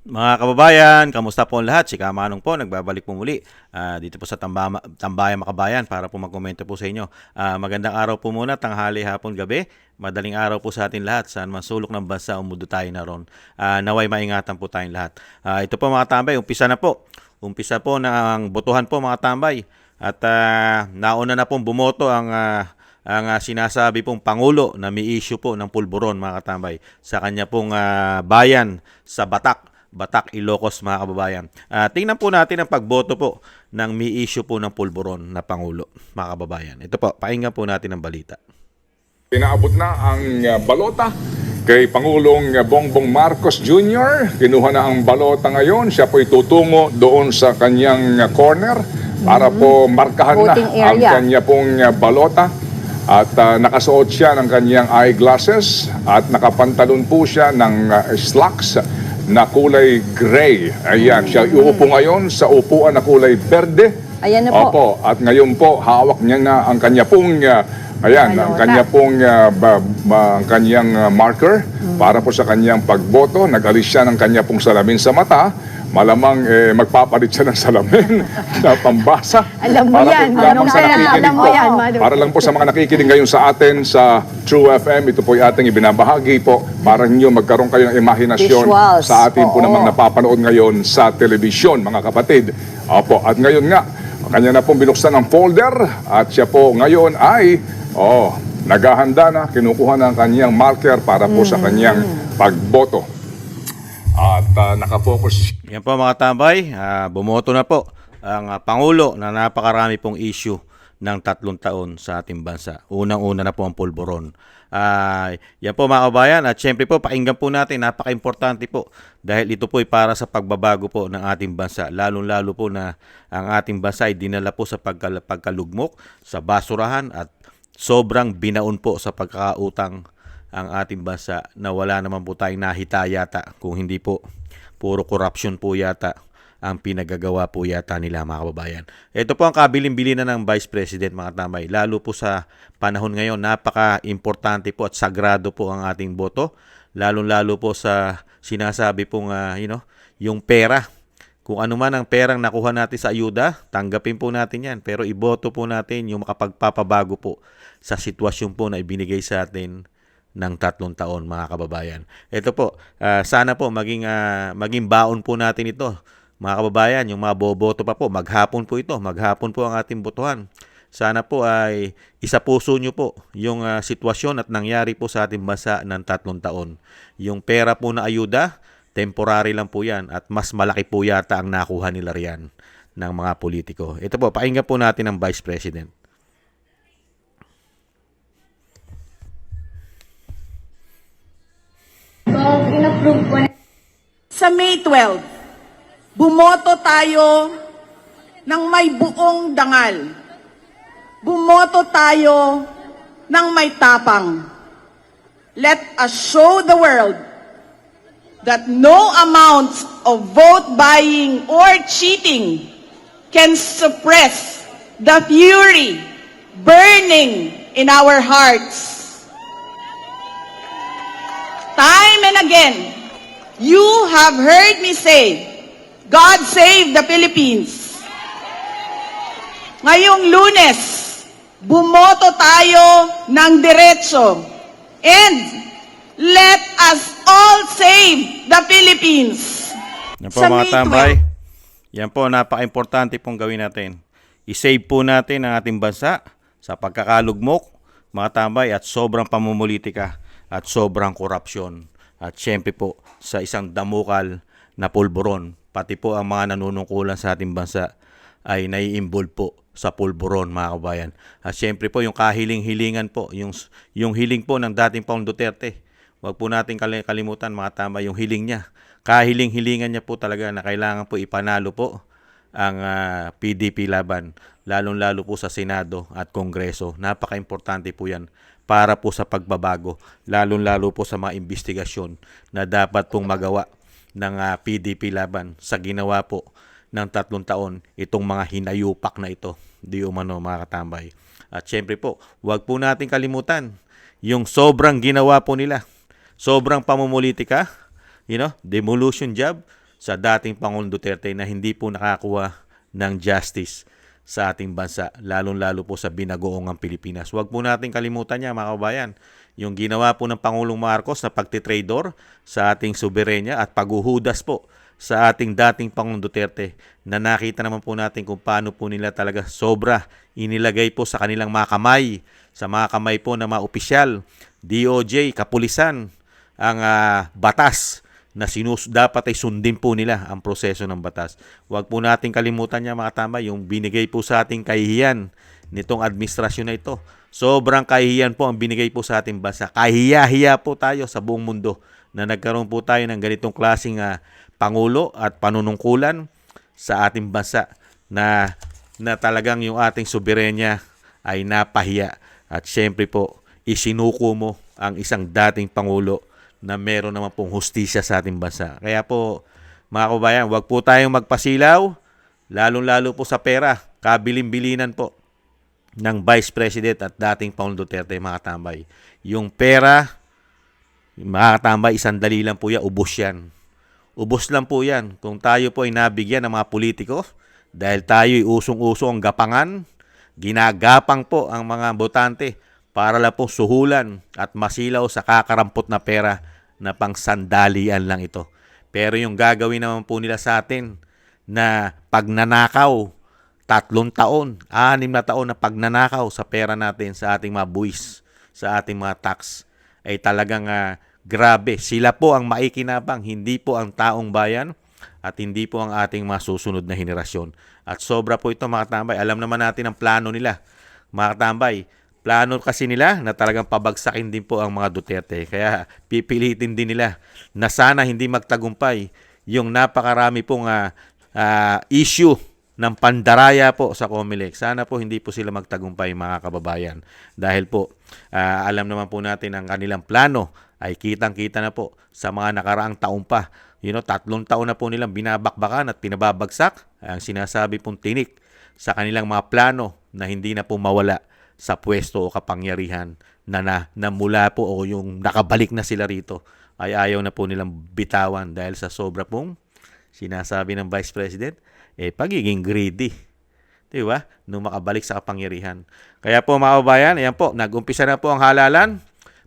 Mga kababayan, kamusta po ang lahat? Si Kamanong po, nagbabalik po muli dito po sa Tambayan Makabayan para po magkomento po sa inyo. Magandang araw po muna, tanghali, hapon, gabi. Madaling araw po sa atin lahat. Saan man sulok ng bansa, umudo tayo na ron. Naway maingatan po tayong lahat. Ito po mga tambay, umpisa na po. Umpisa po ng botohan po mga tambay. At nauna na pong bumoto ang sinasabi pong Pangulo na may issue po ng pulburon mga katambay sa kanya pong bayan sa Batak, Ilocos mga kababayan. Tingnan po natin ang pagboto po ng may issue po ng pulburon na Pangulo mga kababayan. Ito po, pakinggan po natin ang balita. Inaabot na ang balota kay Pangulong Bongbong Marcos Jr. Kinuha na ang balota ngayon. Siya po'y tutungo doon sa kanyang corner para po markahan na ang kanya pong balota. At nakasuot siya ng kanyang eyeglasses at nakapantalon po siya ng slacks na kulay gray. Ayan, siya uupo ngayon sa upuan na kulay berde. Ayan na po. Opo, at ngayon po hawak niya na ang kanya pong ayan, ang kanya pong ang kanyang marker para po sa kanyang pagboto. Nag-alis siya ng kanya pong salamin sa mata. Malamang magpapalit siya ng salamin na pambasa. Alam mo yan, lamang sa nakikinig alam mo po. yan, Manu. Para lang po sa mga nakikinig ngayon sa atin sa True FM, ito po ay ating ibinabahagi po para ninyo magkaroon kayo ng imahinasyon Visuals. sa atin po Oo. namang napapanood ngayon sa telebisyon, mga kapatid. Opo, at ngayon nga, kanya na pong binuksan ang folder at siya po ngayon ay naghahanda na, kinukuha na ang kanyang marker para po sa kanyang pagboto. At nakapokus. Yan po mga tambay, bumoto na po ang Pangulo na napakarami pong issue ng 3 taon sa ating bansa. Unang-una na po ang pulburon. Yan po mga kabayan at syempre po pakinggan po natin, napaka-importante po dahil ito po ay para sa pagbabago po ng ating bansa. Lalong-lalo po na ang ating bansa ay dinala po sa pagkalugmok, sa basurahan at sobrang binaon po sa pagkakautang ang ating bansa na wala naman po tayong nahita yata kung hindi po puro corruption po yata ang pinagagawa po yata nila mga kababayan. Ito po ang kabilin-bilinan ng Vice President mga tambay. Lalo po sa panahon ngayon, napaka-importante po at sagrado po ang ating boto. Lalo-lalo po sa sinasabi pong yung pera. Kung ano man ang perang nakuha natin sa ayuda, tanggapin po natin yan. Pero iboto po natin yung makapagpapabago po sa sitwasyon po na ibinigay sa atin ng 3 taon mga kababayan. Ito po, sana po maging baon po natin ito. Mga kababayan, yung mga boboto pa po, maghapon po ito, maghapon po ang ating botohan. Sana po ay isapuso nyo po yung sitwasyon at nangyari po sa ating bansa ng 3 taon. Yung pera po na ayuda, temporary lang po yan at mas malaki po yata ang nakuha nila riyan ng mga politiko. Ito po, pakinggan po natin ang Vice President. Sa May 12, bumoto tayo ng may buong dangal. Bumoto tayo ng may tapang. Let us show the world that no amount of vote buying or cheating can suppress the fury burning in our hearts. Time and again, you have heard me say, God save the Philippines. Ngayong Lunes, bumoto tayo ng diretso. And let us all save the Philippines. Yan po mga tambay. Yan po, napaka-importante pong gawin natin. I-save po natin ang ating bansa sa pagkakalugmok, mga tambay, at sobrang pamumulitika at sobrang korupsyon. At syempre po sa isang damukal na pulburon. Pati po ang mga nanunungkulan sa ating bansa ay nai-involve po sa pulburon mga kabayan. At syempre po yung kahiling-hilingan po, yung hiling po ng dating Pangulong Duterte. Huwag po natin kalimutan mga tama yung hiling niya. Kahiling-hilingan niya po talaga na kailangan po ipanalo po ang PDP laban. Lalong-lalo po sa Senado at Kongreso. Napaka-importante po yan para po sa pagbabago. Lalong-lalo po sa mga investigasyon na dapat pong magawa ng PDP laban sa ginawa po ng 3 taon itong mga hinayupak na ito. Di umano mga katambay. At syempre po, huwag po natin kalimutan yung sobrang ginawa po nila. Sobrang pamumulitika, demolition job sa dating Pangulong Duterte na hindi po nakakuha ng justice sa ating bansa, lalong-lalo po sa binagoongang Pilipinas. Huwag po natin kalimutan niya, mga kabayan, yung ginawa po ng Pangulong Marcos na pagtitrador sa ating soberenya at paghuhudas po sa ating dating Pangulong Duterte, na nakita naman po natin kung paano po nila talaga sobra inilagay po sa kanilang mga kamay, sa mga kamay po ng mga opisyal, DOJ, kapulisan, ang batas na dapat ay sundin po nila ang proseso ng batas. Huwag po natin kalimutan niya, mga tama, yung binigay po sa ating kahihiyan nitong administrasyon na ito. Sobrang kahihiyan po ang binigay po sa ating bansa. Kahiya-hiya po tayo sa buong mundo na nagkaroon po tayo ng ganitong klaseng pangulo at panunungkulan sa ating bansa na talagang yung ating soberenya ay napahiya. At syempre po, isinuko mo ang isang dating pangulo na meron naman pong hustisya sa ating bansa. Kaya po, mga kabayan, huwag po tayong magpasilaw, lalong-lalo po sa pera, kabilin-bilinan po ng Vice President at dating Pangulong Duterte, mga tambay. Yung pera, mga tambay, sandali lang po yan, ubos yan. Ubos lang po yan. Kung tayo po ay nabigyan ng mga politiko, dahil tayo ay usong-uso ang gapangan, ginagapang po ang mga botante para lang po suhulan at masilaw sa kakarampot na pera na pang sandalian lang ito. Pero yung gagawin naman po nila sa atin na pagnanakaw, 3 taon, 6 na taon na pagnanakaw sa pera natin, sa ating mga buwis, sa ating mga tax, ay talagang grabe. Sila po ang maikinabang, hindi po ang taong bayan at hindi po ang ating mga susunod na henerasyon. At sobra po ito, mga tambay. Alam naman natin ang plano nila, mga tambay. Plano kasi nila na talagang pabagsakin din po ang mga Duterte. Kaya pipilitin din nila na sana hindi magtagumpay yung napakarami pong issue ng pandaraya po sa COMELEC. Sana po hindi po sila magtagumpay, mga kababayan. Dahil po, alam naman po natin ang kanilang plano ay kitang-kita na po sa mga nakaraang taon pa. 3 taon na po nilang binabakbakan at pinababagsak ang sinasabi pong tinik sa kanilang mga plano na hindi na po mawala sa pwesto o kapangyarihan na mula po o yung nakabalik na sila rito ay ayaw na po nilang bitawan dahil sa sobra pong sinasabi ng Vice President, pagiging greedy. Diba? Nung makabalik sa kapangyarihan. Kaya po, mga kabayan, ayan po, nag-umpisa na po ang halalan.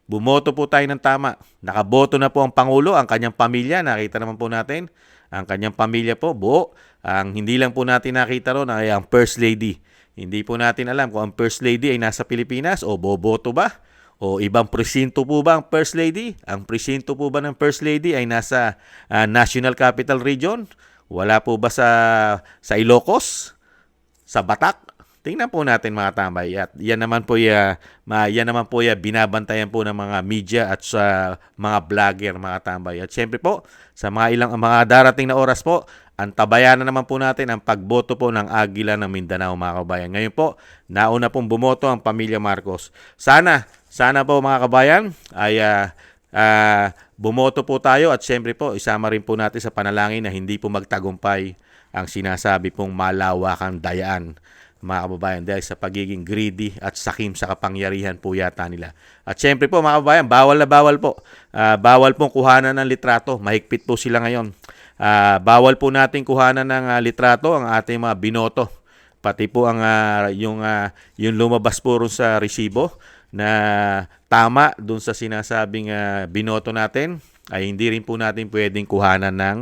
Bumoto po tayo ng tama. Nakaboto na po ang Pangulo, ang kanyang pamilya. Nakita naman po natin, ang kanyang pamilya po, buo. Ang hindi lang po natin nakita ron ay ang First Lady. Hindi po natin alam kung ang First Lady ay nasa Pilipinas o boboto ba? O ibang presinto po ba ang First Lady? Ang presinto po ba ng First Lady ay nasa National Capital Region? Wala po ba sa Ilocos? Sa Batak? Tingnan po natin, mga tambay. At yan naman po binabantayan po ng mga media at sa mga vlogger, mga tambay. At syempre po, sa mga darating na oras po, antabayanan naman po natin ang pagboto po ng Agila ng Mindanao, mga kabayan. Ngayon po, nauna pong bumoto ang pamilya Marcos. Sana po, mga kabayan, ay bumoto po tayo at syempre po, isama rin po natin sa panalangin na hindi po magtagumpay ang sinasabi pong malawakang dayaan, mga kababayan, dahil sa pagiging greedy at sakim sa kapangyarihan po yata nila. At syempre po, mga kababayan, bawal na bawal po. Bawal pong kuhanan ng litrato. Mahigpit po sila ngayon. Bawal po natin kuhanan ng litrato ang ating mga binoto. Pati po ang yung lumabas po rin sa resibo na tama dun sa sinasabing binoto natin, ay hindi rin po natin pwedeng kuhanan ng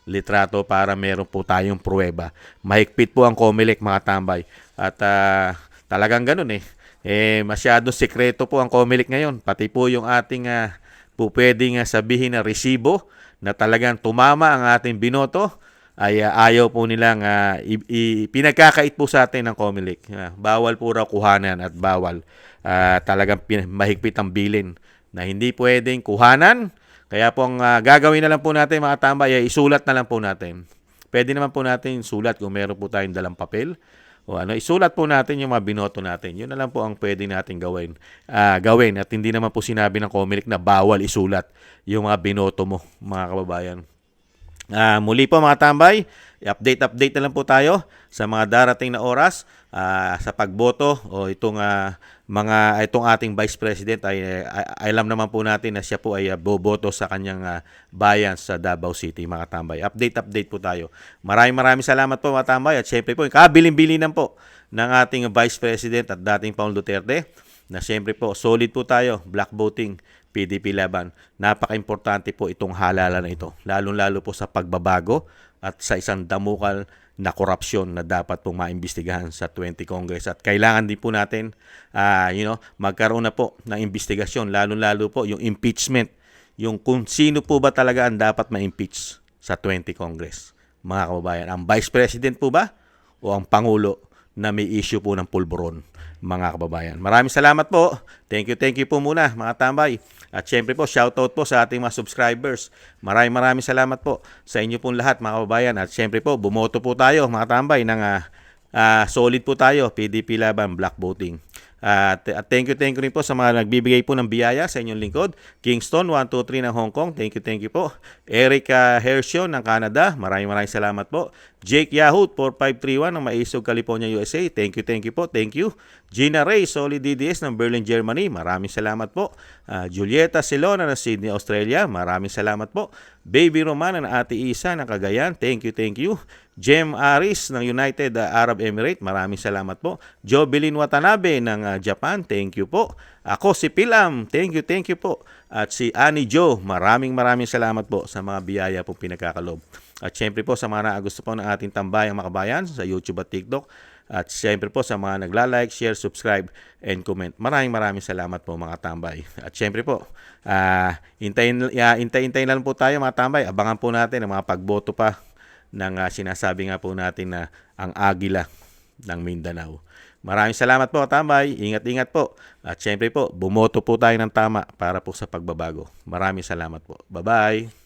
litrato para meron po tayong pruweba. Mahigpit po ang COMELEC, mga tambay. At talagang ganun masyadong sekreto po ang COMELEC ngayon. Pati po yung ating po pwedeng sabihin na resibo na talagang tumama ang ating binoto ay ayaw po nilang pinagkakait po sa atin ng COMELEC. Bawal po raw kuhanan at bawal talagang mahigpit ang bilin na hindi pwedeng kuhanan. Kaya po ang gagawin na lang po natin, mga tambay, ay isulat na lang po natin. Pwede naman po natin sulat kung meron po tayong dalang papel. O isulat po natin yung mga binoto natin. Yun na lang po ang pwede natin gawin. At hindi naman po sinabi ng COMELEC na bawal isulat yung mga binoto mo, mga kababayan. Muli po, mga tambay, update na lang po tayo sa mga darating na oras sa pagboto o itong ating Vice President ay alam naman po natin na siya po ay boboto sa kanyang bayan sa Davao City, mga tambay. Update po tayo. Maraming salamat po, mga tambay, at syempre po kabilin-bilinan po ng ating Vice President at dating Pangulong Duterte na syempre po solid po tayo, black voting, PDP laban. Napaka-importante po itong halalan na ito, lalong-lalo po sa pagbabago at sa isang damukal na korupsyon na dapat pong maimbestigahan sa 20 Congress. At kailangan din po natin magkaroon na po ng investigasyon, lalong-lalo po yung impeachment, yung kung sino po ba talaga ang dapat ma-impeach sa 20 Congress. Mga kababayan, ang Vice President po ba o ang Pangulo na may issue po ng pulburon, mga kababayan. Maraming salamat po. Thank you po muna, mga tambay. At syempre po, shoutout po sa ating mga subscribers. Maraming salamat po sa inyo pong lahat, mga kababayan. At syempre po, bumoto po tayo, mga tambay, ng solid po tayo, PDP laban, black voting. At thank you rin po sa mga nagbibigay po ng biyaya sa inyong lingkod. Kingston 123 ng Hong Kong, thank you po. Eric Hershio ng Canada, maraming salamat po. Jake Yahoo 4531 ng Maisog, California, USA, thank you po. Gina Ray Solid DDS ng Berlin, Germany, maraming salamat po. Julieta Silona ng Sydney, Australia, maraming salamat po. Baby Romana ng Ate Isa ng Cagayan, thank you. Jem Aris ng United Arab Emirates, maraming salamat po. Jovelyn Watanabe ng Japan, thank you po. Ako si Pilam, thank you po. At si Annie Jo, maraming salamat po sa mga biyaya pong pinagkakalob. At syempre po sa mga gusto po ng ating tambayang makabayan sa YouTube at TikTok. At syempre po sa mga nagla-like, share, subscribe, and comment. Maraming salamat po, mga tambay. At syempre po, hintayin lang po tayo, mga tambay. Abangan po natin ang mga pagboto pa ng sinasabi nga po natin na ang Agila ng Mindanao. Maraming salamat po, tambay. Ingat po. At syempre po, bumoto po tayo ng tama para po sa pagbabago. Maraming salamat po. Bye-bye.